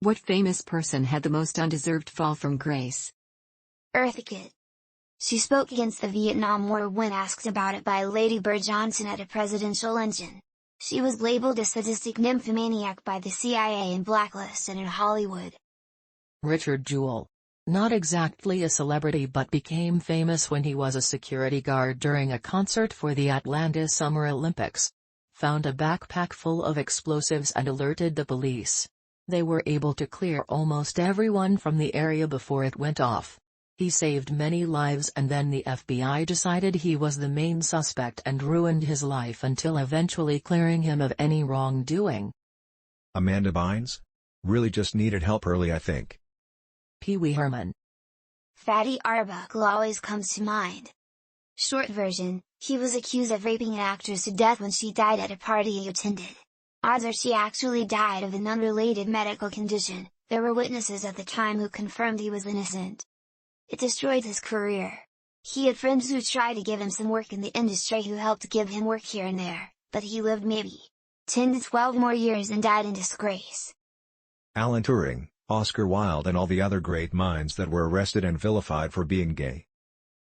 What famous person had the most undeserved fall from grace? Earthquake. She spoke against the Vietnam War when asked about it by Lady Bird Johnson at a presidential luncheon. She was labeled a sadistic nymphomaniac by the CIA and blacklisted in Hollywood. Richard Jewell. Not exactly a celebrity but became famous when he was a security guard during a concert for the Atlanta Summer Olympics. Found a backpack full of explosives and alerted the police. They were able to clear almost everyone from the area before it went off. He saved many lives and then the FBI decided he was the main suspect and ruined his life until eventually clearing him of any wrongdoing. Amanda Bynes? Really just needed help early, I think. Pee Wee Herman. Fatty Arbuckle always comes to mind. Short version, he was accused of raping an actress to death when she died at a party he attended. Odds are she actually died of an unrelated medical condition. There were witnesses at the time who confirmed he was innocent. It destroyed his career. He had friends who tried to give him some work in the industry who helped give him work here and there, but he lived maybe 10 to 12 more years and died in disgrace. Alan Turing, Oscar Wilde and all the other great minds that were arrested and vilified for being gay.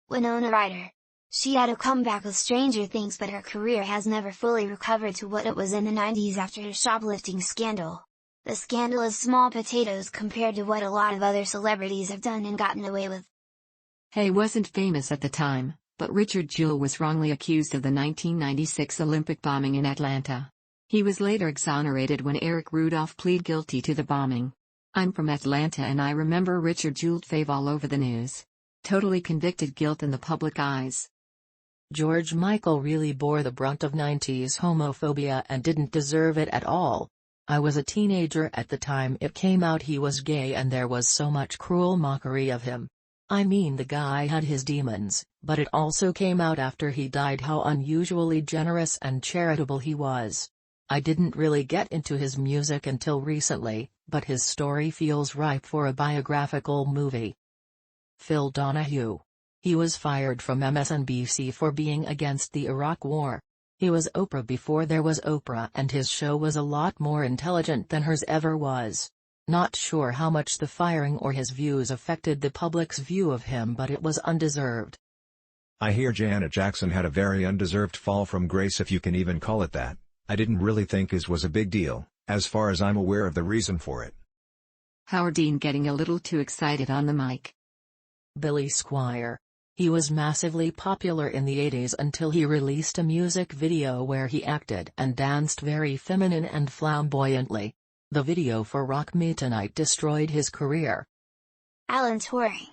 Winona Ryder. She had a comeback with Stranger Things but her career has never fully recovered to what it was in the 90s after her shoplifting scandal. The scandal is small potatoes compared to what a lot of other celebrities have done and gotten away with. Hay wasn't famous at the time, but Richard Jewell was wrongly accused of the 1996 Olympic bombing in Atlanta. He was later exonerated when Eric Rudolph pleaded guilty to the bombing. I'm from Atlanta and I remember Richard Jewell fave all over the news. Totally convicted guilt in the public eyes. George Michael really bore the brunt of 90s homophobia and didn't deserve it at all. I was a teenager at the time it came out he was gay and there was so much cruel mockery of him. I mean the guy had his demons, but it also came out after he died how unusually generous and charitable he was. I didn't really get into his music until recently, but his story feels ripe for a biographical movie. Phil Donahue. He was fired from MSNBC for being against the Iraq War. He was Oprah before there was Oprah and his show was a lot more intelligent than hers ever was. Not sure how much the firing or his views affected the public's view of him but it was undeserved. I hear Janet Jackson had a very undeserved fall from grace if you can even call it that. I didn't really think his was a big deal, as far as I'm aware of the reason for it. Howard Dean getting a little too excited on the mic. Billy Squier. He was massively popular in the 80s until he released a music video where he acted and danced very feminine and flamboyantly. The video for Rock Me Tonight destroyed his career. Alan Turing.